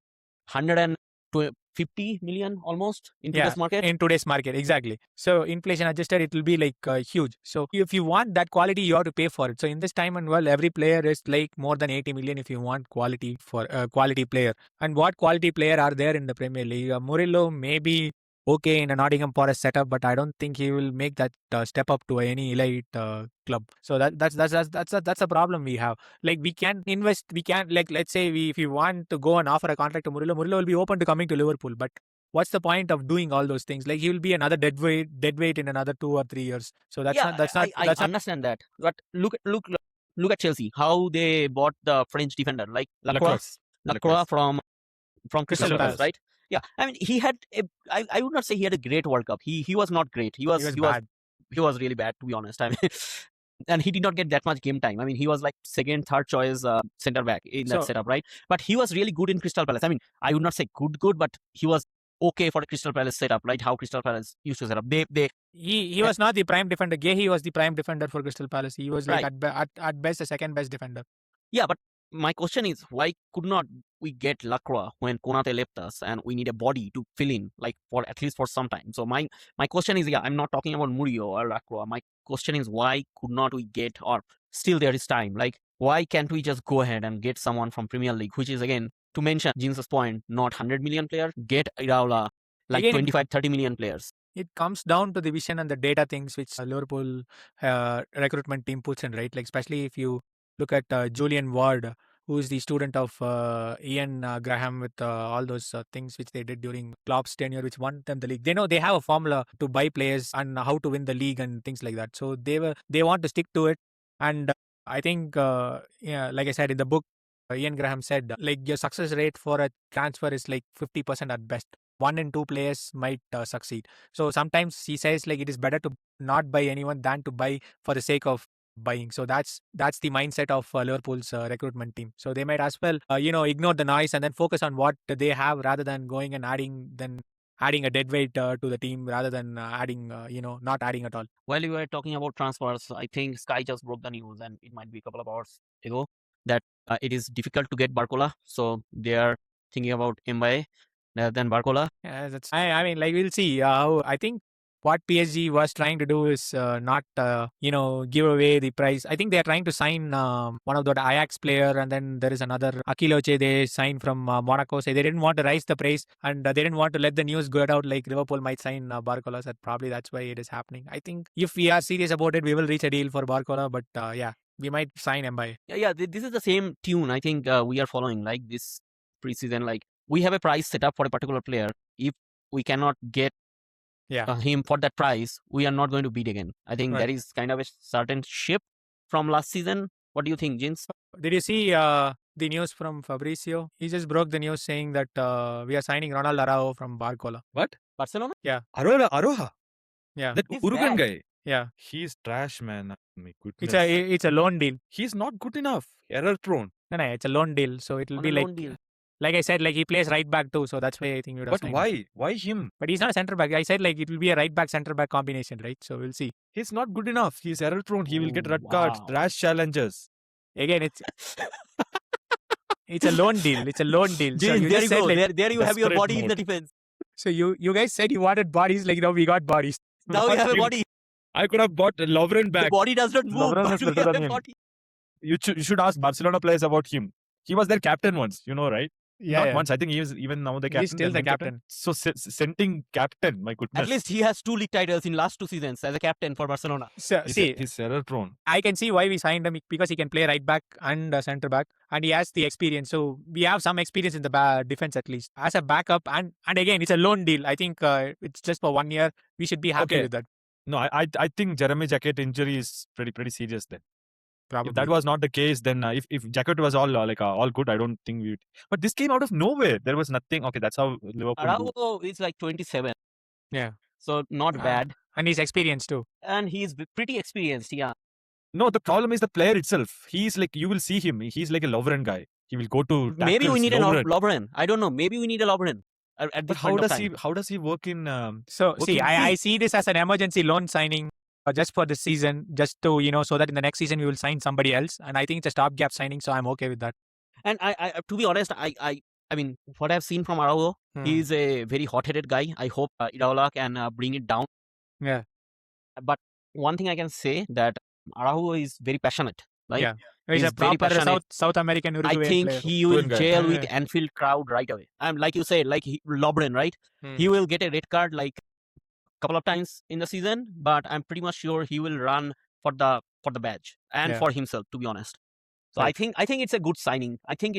150 million almost in today's market. in today's market, exactly. So inflation adjusted, it will be like huge. So if you want that quality, you have to pay for it. So in this time and world, every player is like more than 80 million if you want quality for a quality player. And what quality player are there in the Premier League? Murillo may be okay in a Nottingham Forest setup, but I don't think he will make that step up to any elite club. So that's a problem we have. Like we can invest, we can, like, let's say if you want to go and offer a contract to Murillo will be open to coming to Liverpool, but what's the point of doing all those things? Like he will be another dead weight in another 2 or 3 years. So that's yeah, not I understand that. But look at Chelsea, how they bought the French defender like Lacroix from Crystal Palace, right? Yeah, I mean he had I would not say he had a great World Cup. He was not great. He was bad. He was really bad, to be honest. I mean, and he did not get that much game time. I mean, he was like second, third choice center back in that setup, right? But he was really good in Crystal Palace. I mean, I would not say good, but he was okay for the Crystal Palace setup, right? How Crystal Palace used to set up. He was not the prime defender. He was the prime defender for Crystal Palace. He was like right. at best the second best defender. Yeah, but my question is, why could not we get Lacroix when Konate left us and we need a body to fill in, like for at least for some time? So my question is, yeah, I'm not talking about Murillo or Lacroix. My question is, why could not we get, or still there is time, like why can't we just go ahead and get someone from Premier League, which is, again, to mention Jins' point, not 100 million player, get Iraola like 25-30 million players. It comes down to the vision and the data things which Liverpool recruitment team puts in, right? Like especially if you look at Julian Ward, who is the student of Ian Graham, with all those things which they did during Klopp's tenure, which won them the league. They know they have a formula to buy players and how to win the league and things like that. So they want to stick to it. And I think, like I said in the book, Ian Graham said, like your success rate for a transfer is like 50% at best. 1 in 2 players might succeed. So sometimes he says like it is better to not buy anyone than to buy for the sake of buying. So that's the mindset of Liverpool's recruitment team. So they might as well ignore the noise and then focus on what they have rather than going and adding a dead weight to the team rather than adding not adding at all. While you were talking about transfers, I think Sky just broke the news, and it might be a couple of hours ago, that it is difficult to get Barcola. So they are thinking about Mbaye rather than Barcola. Yeah, I mean, like we'll see. I think what PSG was trying to do is not give away the price. I think they are trying to sign one of the Ajax player, and then there is another Akiloche they signed from Monaco. So they didn't want to raise the price, and they didn't want to let the news get out like Liverpool might sign Barcola. So probably that's why it is happening. I think if we are serious about it, we will reach a deal for Barcola. But yeah, we might sign Mbaye. Yeah, this is the same tune I think we are following, like this preseason. Like we have a price set up for a particular player. If we cannot get him for that price, we are not going to bid again. I think that is kind of a certain shift from last season. What do you think, Jins? Did you see the news from Fabrizio? He just broke the news saying that we are signing Ronald Araújo from Barcola. What? Barcelona? Yeah. Aroha? Yeah. That Uruguayan guy? Yeah. He's trash, man. My goodness. It's a loan deal. He's not good enough. Error prone. No, it's a loan deal. So it will be like I said, like he plays right back too. So that's why I think you would have. But why? Why him? But he's not a center back. I said like it will be a right back center back combination, right? So we'll see. He's not good enough. He's error prone. He will get red cards, rash challenges. Again, it's a loan deal. It's a loan deal. So you there you go. Like, there you have your body mode in the defense. So you guys said you wanted bodies. Like we got bodies. Now we have a body. I could have bought Lovren back. The body does not move. But we have a body. You should ask Barcelona players about him. He was their captain once, right? Not once. I think he is even now the captain. He's still the main captain. So sending captain, my goodness. At least he has 2 league titles in last 2 seasons as a captain for Barcelona. So, he's error prone. I can see why we signed him because he can play right back and centre back, and he has the experience. So we have some experience in the defense at least as a backup. And again, it's a loan deal. I think it's just for 1 year. We should be happy with that. No, I think Jeremy Jacket injury is pretty serious then. Probably. If that was not the case, then if Jacket was all all good, I don't think we would. But this came out of nowhere. There was nothing. Okay, that's how Liverpool do. Araujo is like 27. Yeah. So not bad. And he's experienced too. And he's pretty experienced, yeah. No, the problem is the player itself. He's like, you will see him. He's like a Lovren guy. He will go to tackles. Maybe we need a Lovren. I don't know. Maybe we need a Lovren. But how does he work in? I see this as an emergency loan signing just for this season, just to so that in the next season we will sign somebody else. And I think it's a stopgap signing, so I'm okay with that. And I to be honest, I mean, what I've seen from Araujo, he's a very hot-headed guy. I hope Iraola can bring it down. Yeah. But one thing I can say that Araujo is very passionate. Like, yeah. He's a proper South American Uruguayan I think player. He will jail with Anfield crowd right away. Like you said, like Lovren, right? He will get a red card like a couple of times in the season, but I'm pretty much sure he will run for the badge and for himself, to be honest. So I think it's a good signing. I think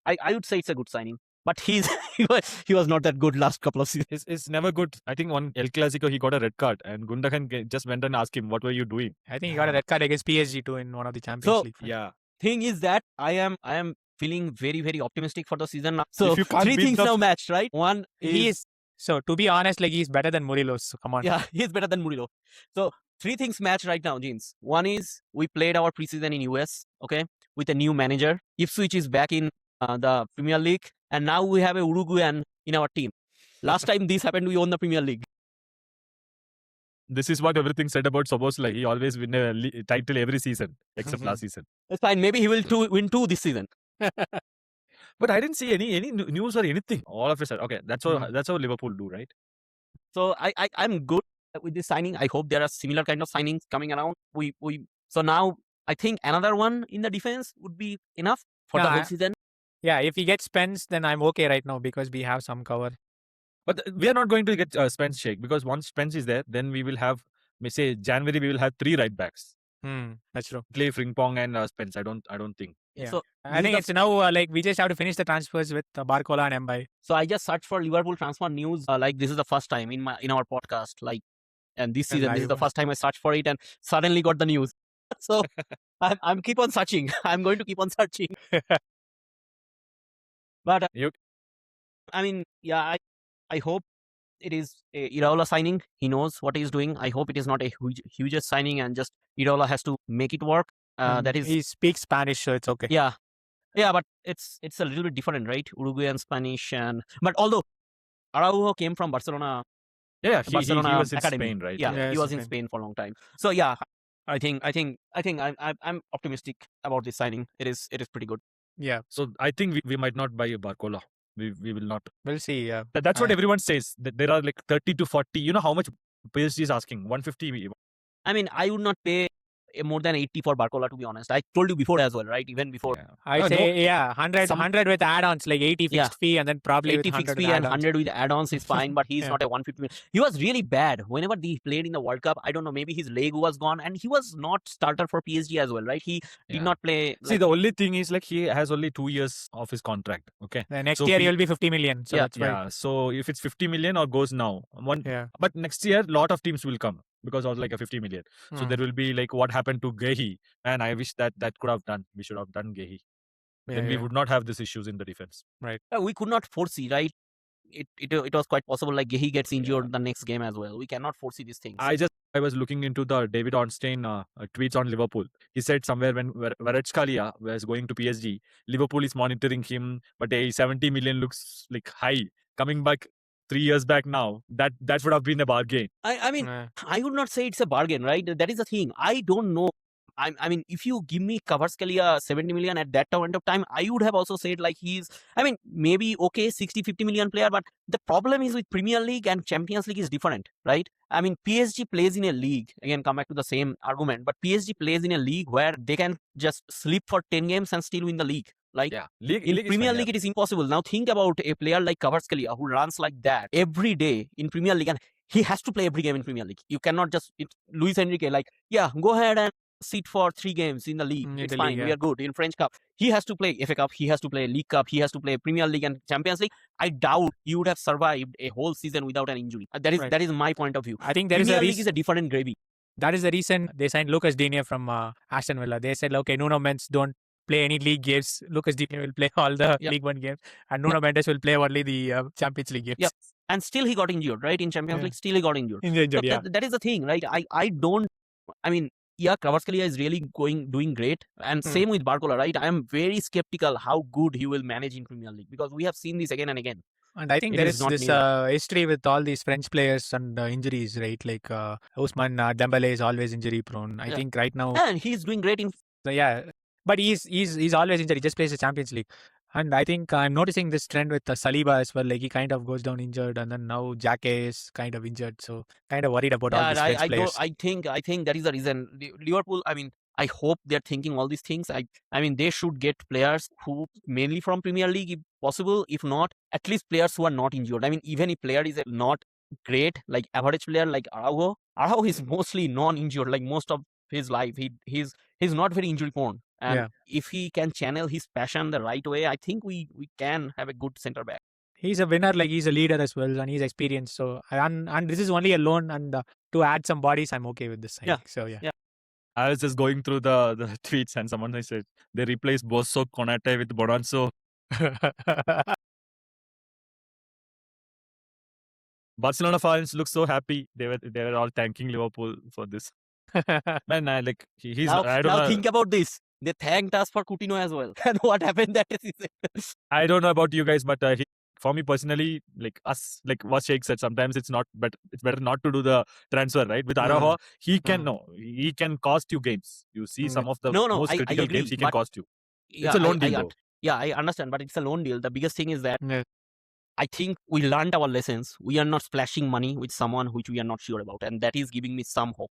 I would say it's a good signing. But he was not that good last couple of seasons. It's never good. I think on El Clasico he got a red card and Gundogan just went and asked him, what were you doing? I think he got a red card against PSG too in one of the Champions League. Yeah. Thing is that I am feeling very, very optimistic for the season now. So 3 things now matched, right? One is... So to be honest, like he's better than Murillo. So come on. Yeah, he's better than Murillo. So 3 things match right now, Jins. One is we played our preseason in US, okay, with a new manager. Ipswich is back in the Premier League. And now we have a Uruguayan in our team. Last time this happened, we won the Premier League. This is what everything said about Szoboszlai. He always win a title every season, except last season. That's fine. Maybe he will win 2 this season. But I didn't see any news or anything. All of a sudden, okay, that's how Liverpool do, right? So I'm good with this signing. I hope there are similar kind of signings coming around. So now I think another one in the defense would be enough for the whole season. Yeah, if he gets Spence, then I'm okay right now because we have some cover. But we are not going to get Spence Sheik because once Spence is there, then we will have, say January, we will have 3 right backs. That's true. Clay, Frimpong and Spence. I don't think. Yeah. So I think it's now like we just have to finish the transfers with Barcola and Mbaye. So I just searched for Liverpool transfer news. Like this is the first time in our podcast. Like, and this season, this is the first time I searched for it and suddenly got the news. So I'm keep on searching. I'm going to keep on searching. But I mean, yeah, I hope it is a Iraola signing. He knows what he's doing. I hope it is not a hugest signing and just Iraola has to make it work. That is, he speaks Spanish, so it's okay. Yeah, but it's a little bit different, right? Uruguayan Spanish, but although Araujo came from Barcelona. Yeah, he was in academy. Spain, right? Yeah, he was in Spain for a long time. So yeah, I think I'm optimistic about this signing. It is pretty good. Yeah. So I think we might not buy a Barcola. We will not. We'll see. Yeah. That's what everyone says. That there are like 30 to 40. You know how much PSG is asking? 150. I mean, I would not pay more than 80 for Barcola, to be honest. I told you before as well, right? Even before. Yeah. I say 100 with add-ons, like 80 fixed fee and then probably 80 fixed fee and 100 with add-ons is fine, but he's not a 150. He was really bad. Whenever he played in the World Cup, I don't know, maybe his leg was gone and he was not starter for PSG as well, right? He did not play. See, the only thing is like he has only 2 years of his contract. Okay. The next year he'll be 50 million. So that's right. So if it's 50 million or goes now, but next year, a lot of teams will come. Because of like a 50 million. So there will be like what happened to Gehi. And I wish that could have done. We should have done Gehi. Then we would not have these issues in the defense. Right. We could not foresee, right? It was quite possible like Gehi gets injured the next game as well. We cannot foresee these things. I was looking into the David Ornstein tweets on Liverpool. He said somewhere when Wirtz Isak was going to PSG, Liverpool is monitoring him, but 70 million looks like high. Coming back 3 years back now, that would have been a bargain. I mean, I would not say it's a bargain, right? That is the thing. I don't know. I mean, if you give me Kvaratskhelia 70 million at that point of time, I would have also said like maybe okay, 60-50 million player, but the problem is with Premier League and Champions League is different, right? I mean, PSG plays in a league, again, come back to the same argument, but PSG plays in a league where they can just sleep for 10 games and still win the league. Like League in is Premier fine, League, it is impossible. Now think about a player like Kvaratskhelia who runs like that every day in Premier League, and he has to play every game in Premier League. You cannot just Luis Enrique like, yeah, go ahead and sit for 3 games in the league. In It's the fine. league, We yeah. are good in French Cup. He has to play FA Cup. He has to play League Cup. He has to play Premier League and Champions League. I doubt he would have survived a whole season without an injury. Right. That is my point of view. I think there is a Premier League reason. is a different gravy. That is the reason they signed Lucas Digne from Aston Villa. They said, okay, Nuno Mendes don't play any league games. Lucas Digne will play all the Yeah. League One games, and Nuno Mendes will play only the Champions League games. Yeah. And still he got injured, right? In Champions Yeah. League, still he got injured. Injured, So yeah. that is the thing, right? I don't. I mean, yeah, Kvaratskhelia is really doing great, and same with Barcola, right? I am very skeptical how good he will manage in Premier League because we have seen this again and again. And I think It there is is not this new. history with all these French players and injuries, right? Like Ousmane Dembele is always injury prone. I Yeah. think right now, And he's doing great in. so yeah, but he's always injured. He just plays the Champions League. And I think I'm noticing this trend with Saliba as well. Like he kind of goes down injured, and then now Jake is kind of injured. So kind of worried about all Yeah, these French players. I think that is the reason. Liverpool. I mean, I hope they're thinking all these things. I mean, they should get players who mainly from Premier League, if possible. If not, at least players who are not injured. I mean, even if player is not great, like average player like Araujo. Araujo is mostly non-injured. Like most of his life, he's not very injury prone. And Yeah. if he can channel his passion the right way, I think we can have a good centre back. He's a winner, like he's a leader as well, and he's experienced. So and this is only a loan, and to add some bodies, I'm okay with this signing. Yeah. So yeah. Yeah. I was just going through the tweets and someone said they replaced Bosso Konate with Bonanzo. Barcelona fans look so happy. They were all thanking Liverpool for this. Man, he's Now, I don't now know. think about this. They thanked us for Coutinho as well. And what happened that season? I don't know about you guys, but for me personally, like us, like what Sheik said, sometimes it's not, but it's better not to do the transfer, right? With Araujo, he can cost you games. You see some of the most I critical agree, games he can but cost you. Yeah, It's a loan deal, though. Yeah, I understand, but it's a loan deal. The biggest thing is that Yeah. I think we learned our lessons. We are not splashing money with someone which we are not sure about. And that is giving me some hope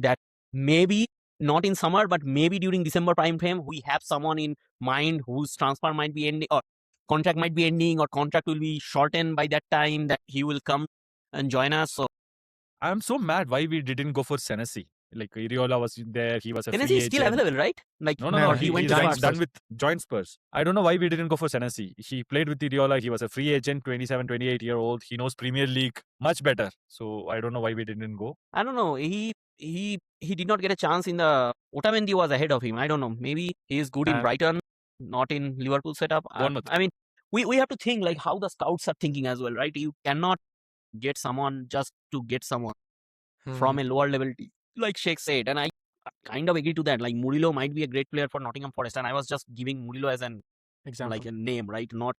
that maybe not in summer, but maybe during December prime time, we have someone in mind whose transfer might be ending or contract might be ending or contract will be shortened by that time that he will come and join us. So I'm so mad why we didn't go for Senesi. Like Iraola was there, he was a Senesi free is still agent. available, right? Like No, he went he's to done Spurs. with joint Spurs. I don't know why we didn't go for Senesi. He played with Iraola. He was a free agent, 27, 28-year-old. He knows Premier League much better. So I don't know why we didn't go. I don't know. He did not get a chance in the Otamendi was ahead of him. I don't know. Maybe he is good in Brighton, not in Liverpool setup. Bournemouth. I mean, we have to think like how the scouts are thinking as well, right? You cannot get someone just to get someone from a lower level team, like Sheik said, and I kind of agree to that. Like Murillo might be a great player for Nottingham Forest, and I was just giving Murillo as an Example. like a name, right? Not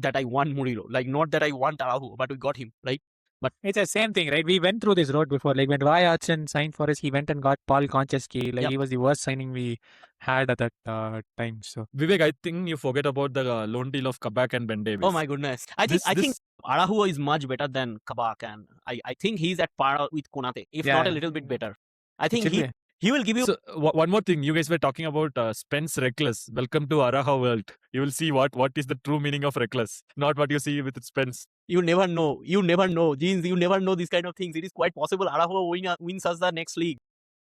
that I want Murillo, like not that I want Araujo, but we got him, right? But It's the same thing, right? We went through this road before. Like when Roy Hodgson signed for us, he went and got Paul Konchesky. Like Yep. he was the worst signing we had at that time. So Vivek, I think you forget about the loan deal of Kabak and Ben Davies. oh my goodness, I think Araujo is much better than Kabak, and I think he's at par with Konate, if not a little bit better. I think he will give you. So, one more thing. You guys were talking about Spence reckless. Welcome to Araujo world. You will see what is the true meaning of reckless, not what you see with Spence. You never know. Jins, you never know these kind of things. It is quite possible Araujo wins us the next league.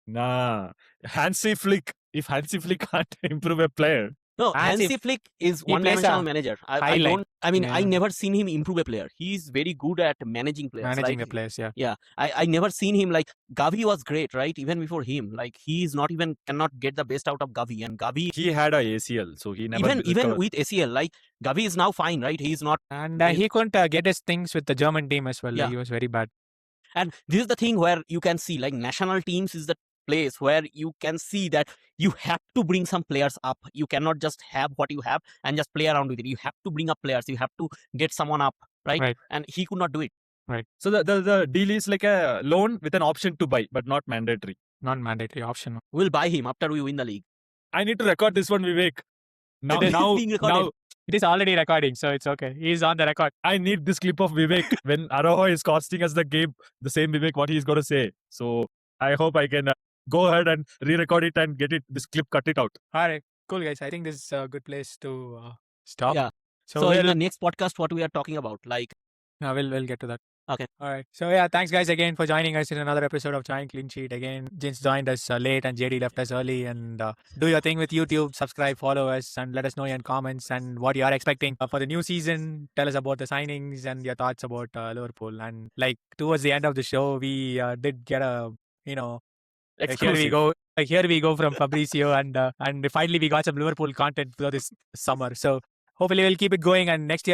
Nah. Hansi Flick. If Hansi Flick can't improve a player. No, Hansi Hansi Flick is he plays one-dimensional a manager. highlight. I never seen him improve a player. He's very good at managing players. managing like, the players, yeah. Yeah, I never seen him like Gavi was great, right? Even before him, like he is not even cannot get the best out of Gavi, and Gavi He had a ACL, so he never even recovered. with ACL, like Gavi is now fine, right? He's not. And he couldn't get his things with the German team as well. Like, Yeah. he was very bad. And this is the thing where you can see like national teams is the place where you can see that you have to bring some players up. You cannot just have what you have and just play around with it. You have to bring up players. You have to get someone up, right? And he could not do it. Right. So the deal is like a loan with an option to buy, but not mandatory. Non-mandatory option. We'll buy him after we win the league. I need to record this one, Vivek. Now, It is now, being recorded. now, It is already recording, so it's okay. He's on the record. I need this clip of Vivek when Araujo is costing us the game. The same Vivek, what he's going to say. So I hope I can go ahead and re-record it and get it. This clip, cut it out. All right. Cool, guys. I think this is a good place to stop. Yeah. So, So we'll, in the next podcast, what we are talking about, like, we'll get to that. Okay. All right. So yeah, thanks guys again for joining us in another episode of Giant Clean Sheet. Again, Jins joined us late and JD left us early. And do your thing with YouTube, subscribe, follow us, and let us know in comments and what you are expecting for the new season. Tell us about the signings and your thoughts about Liverpool. And like towards the end of the show, we did get a here we go. Here we go from Fabrizio, and finally we got some Liverpool content for this summer. So hopefully we'll keep it going. And next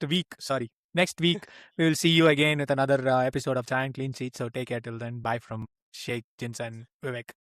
week we will see you again with another episode of Giant Clean Sheet. So take care till then. Bye from Sheik, Jins, and Vivek.